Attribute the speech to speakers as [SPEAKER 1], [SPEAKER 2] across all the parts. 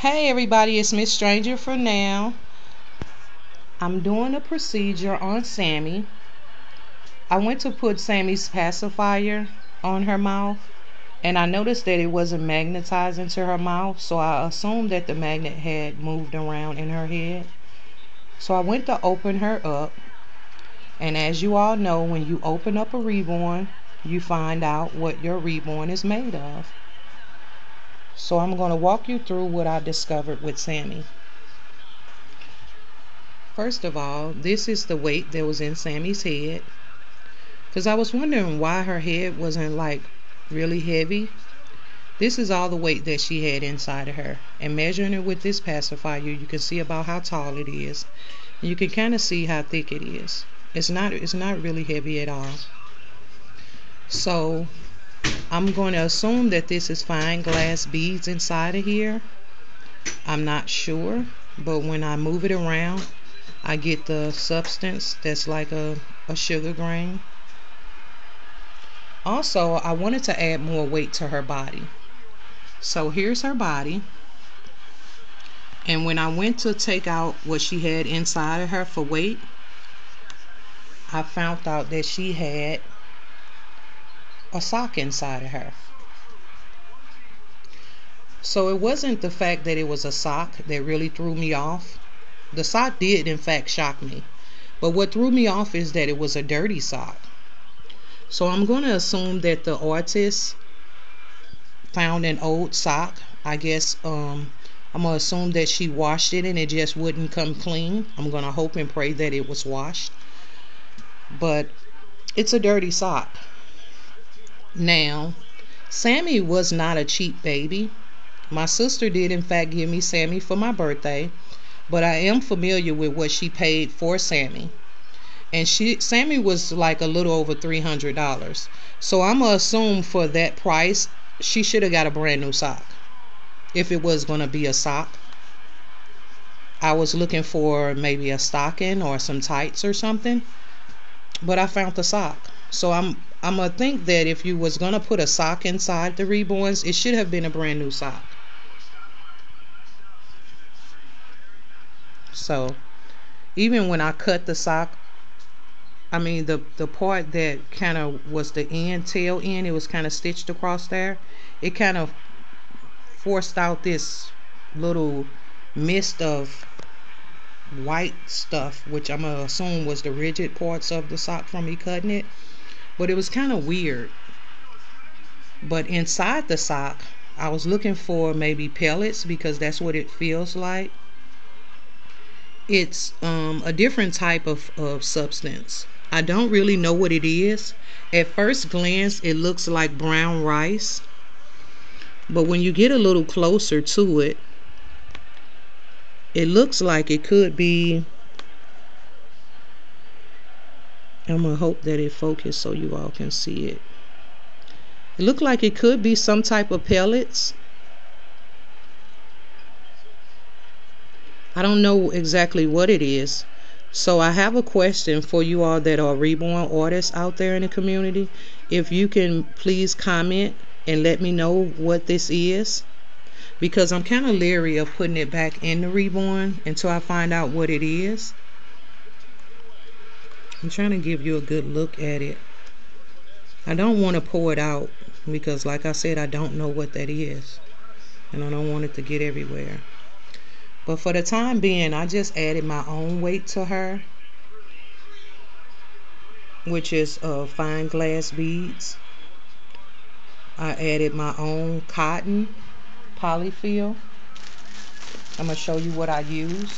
[SPEAKER 1] Hey everybody, it's Miss Stranger for now. I'm doing a procedure on Sammie. I went to put Sammie's pacifier on her mouth and I noticed that it wasn't magnetizing to her mouth, so I assumed that the magnet had moved around in her head. So I went to open her up, and as you all know, when you open up a reborn, you find out what your reborn is made of. So I'm going to walk you through what I discovered with Sammie. First of all, this is the weight that was in Sammie's head. Because I was wondering why her head wasn't like really heavy. This is all the weight that she had inside of her. And measuring it with this pacifier, you can see about how tall it is. And you can kind of see how thick it is. It's not really heavy at all. So I'm going to assume that this is fine glass beads inside of here. I'm not sure, but when I move it around, I get the substance that's like a sugar grain. Also, I wanted to add more weight to her body. So here's her body. And when I went to take out what she had inside of her for weight, I found out that she had a sock inside of her. So it wasn't the fact that it was a sock that really threw me off. The sock did in fact shock me. But what threw me off is that it was a dirty sock. So I'm going to assume that the artist found an old sock. I guess I'm going to assume that she washed it and it just wouldn't come clean. I'm going to hope and pray that it was washed. But it's a dirty sock. Now, Sammie was not a cheap baby. My sister did in fact give me Sammie for my birthday. But I am familiar with what she paid for Sammie. And Sammie was like a little over $300. So I'm going to assume for that price, she should have got a brand new sock. If it was going to be a sock. I was looking for maybe a stocking or some tights or something. But I found the sock. So I'm going to think that if you was going to put a sock inside the Reborns, it should have been a brand new sock. So even when I cut the sock, I mean the part that kind of was the tail end, it was kind of stitched across there. It kind of forced out this little mist of white stuff, which I'm gonna assume was the rigid parts of the sock from me cutting it. But it was kind of weird. But inside the sock, I was looking for maybe pellets because that's what it feels like. It's a different type of substance. I don't really know what it is. At first glance, it looks like brown rice. But when you get a little closer to it, it looks like it could be, I'm going to hope that it focuses so you all can see it. It looked like it could be some type of pellets. I don't know exactly what it is. So I have a question for you all that are reborn artists out there in the community. If you can please comment and let me know what this is. Because I'm kind of leery of putting it back in the reborn until I find out what it is. I'm trying to give you a good look at it. I don't want to pour it out because like I said, I don't know what that is. And I don't want it to get everywhere. But for the time being, I just added my own weight to her, which is fine glass beads. I added my own cotton polyfill. I'm going to show you what I used.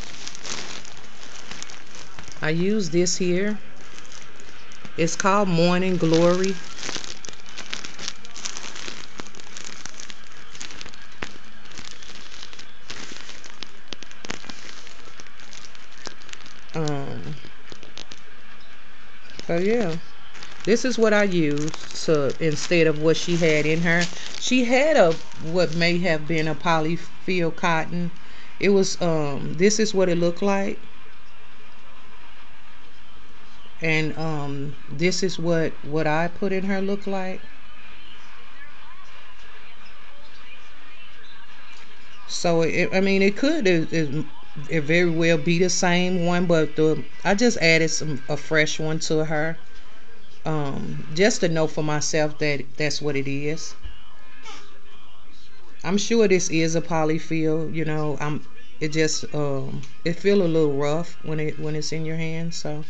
[SPEAKER 1] I used this here. It's called Morning Glory. So yeah, this is what I used to instead of what she had in her. She had a what may have been a polyfill cotton. It was this is what it looked like. And this is what I put in her look like. So I mean, it very well be the same one, but I just added a fresh one to her, just to know for myself that that's what it is. I'm sure this is a polyfill. It just it feel a little rough when it's in your hand. So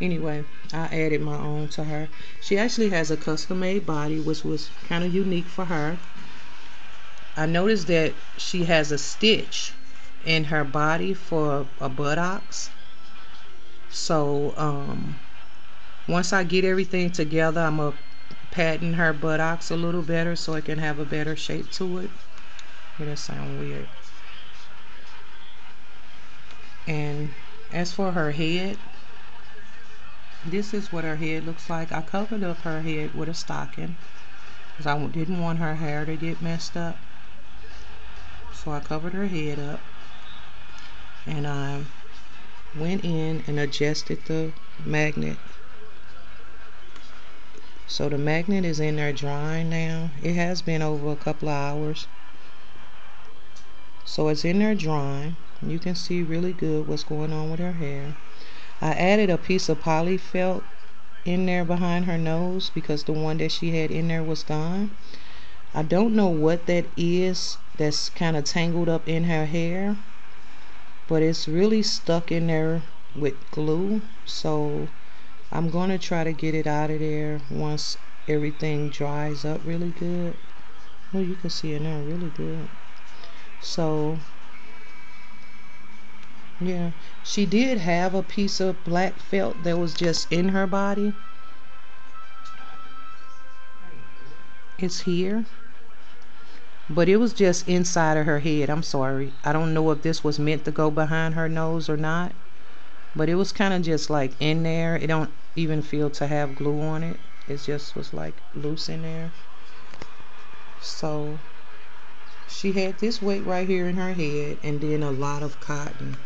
[SPEAKER 1] anyway, I added my own to her. She actually has a custom made body, which was kind of unique for her. I noticed that she has a stitch in her body for a buttocks. So once I get everything together, I'm gonna pattern her buttocks a little better so it can have a better shape to it. Yeah, that sound weird. And as for her head, this is what her head looks like. I covered up her head with a stocking because I didn't want her hair to get messed up. So I covered her head up, and I went in and adjusted the magnet. So the magnet is in there drying now. It has been over a couple of hours. So it's in there drying. You can see really good what's going on with her hair. I added a piece of poly felt in there behind her nose because the one that she had in there was gone. I don't know what that is that's kind of tangled up in her hair, but it's really stuck in there with glue. So I'm going to try to get it out of there once everything dries up really good. Oh, you can see it now really good. So yeah, she did have a piece of black felt that was just in her body. It's here, but it was just inside of her head. I'm sorry. I don't know if this was meant to go behind her nose or not, but it was kind of just like in there. It don't even feel to have glue on it. It just was like loose in there. So she had this weight right here in her head and then a lot of cotton.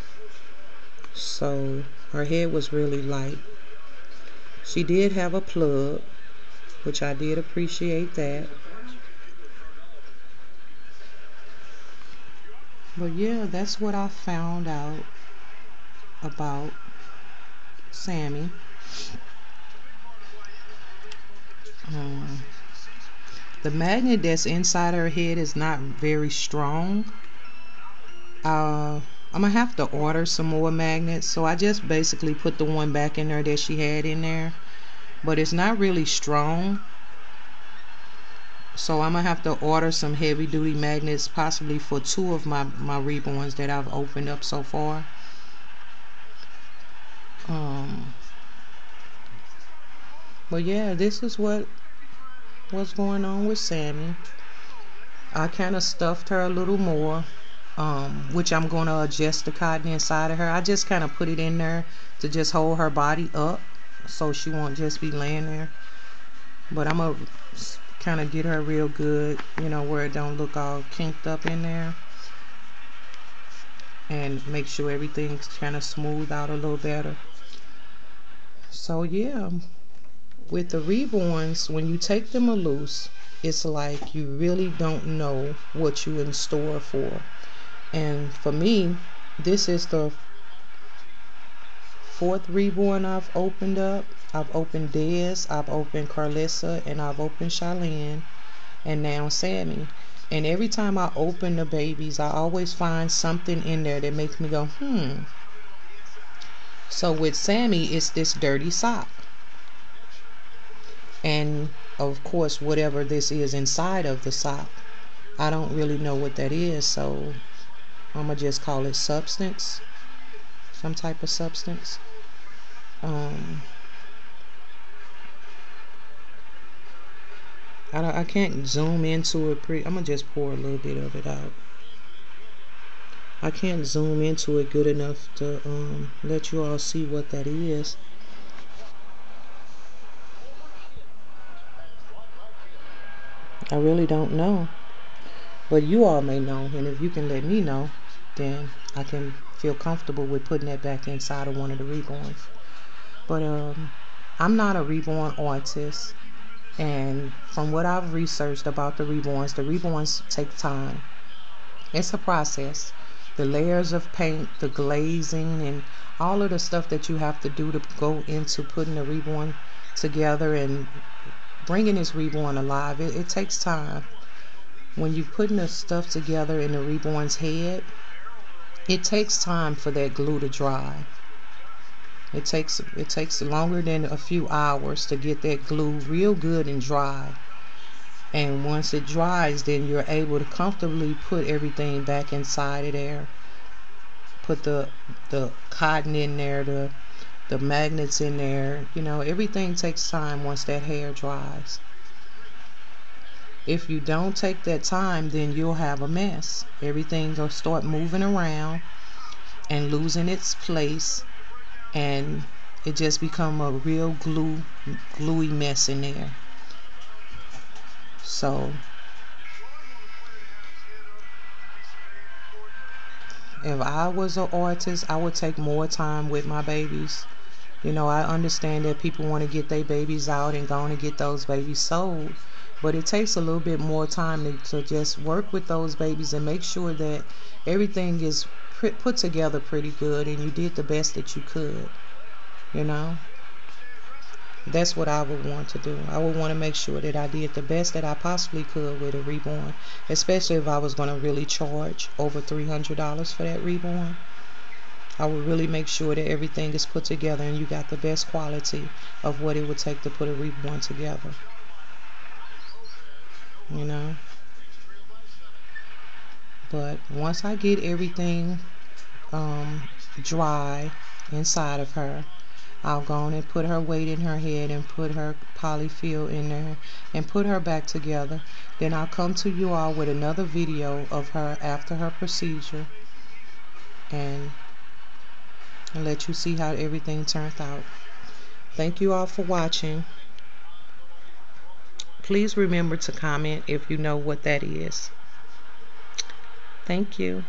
[SPEAKER 1] So her head was really light. She did have a plug, which I did appreciate that. But yeah, that's what I found out about Sammie. The magnet that's inside her head is not very strong. I'm gonna have to order some more magnets. So I just basically put the one back in there that she had in there, but it's not really strong. So I'm gonna have to order some heavy duty magnets, possibly for two of my Reborns that I've opened up so far. But yeah, this is what's going on with Sammie. I kind of stuffed her a little more, which I'm going to adjust the cotton inside of her. I just kind of put it in there to just hold her body up so she won't just be laying there. But I'm going to kind of get her real good, where it don't look all kinked up in there. And make sure everything's kind of smooth out a little better. So yeah, with the Reborns, when you take them loose, it's like you really don't know what you're in store for. And for me, this is the fourth Reborn I've opened up. I've opened Dez, I've opened Carlissa, and I've opened Charlene, and now Sammie. And every time I open the babies, I always find something in there that makes me go, So with Sammie, it's this dirty sock. And of course, whatever this is inside of the sock, I don't really know what that is. So I'm going to just call it substance. Some type of substance. I can't zoom into it. I'm going to just pour a little bit of it out. I can't zoom into it good enough to let you all see what that is. I really don't know. But you all may know, and if you can let me know, then I can feel comfortable with putting that back inside of one of the Reborns. But I'm not a Reborn artist, and from what I've researched about the Reborns take time. It's a process. The layers of paint, the glazing, and all of the stuff that you have to do to go into putting the reborn together and bringing this reborn alive. It takes time. When you're putting the stuff together in the reborn's head, it takes time for that glue to dry. It takes longer than a few hours to get that glue real good and dry. And once it dries, then you're able to comfortably put everything back inside of there. Put the cotton in there, the magnets in there. You know, everything takes time once that hair dries. If you don't take that time, then you'll have a mess. Everything will start moving around and losing its place, and it just become a real gluey mess in there. So if I was an artist, I would take more time with my babies. You know, I understand that people want to get their babies out and go on and get those babies sold, but it takes a little bit more time to just work with those babies and make sure that everything is put together pretty good and you did the best that you could. You know, that's what I would want to do. I would want to make sure that I did the best that I possibly could with a reborn, especially if I was going to really charge over $300 for that reborn. I would really make sure that everything is put together and you got the best quality of what it would take to put a reborn together. You know, but once I get everything dry inside of her, I'll go on and put her weight in her head and put her polyfill in there and put her back together. Then I'll come to you all with another video of her after her procedure and let you see how everything turned out. Thank you all for watching. Please remember to comment if you know what that is. Thank you.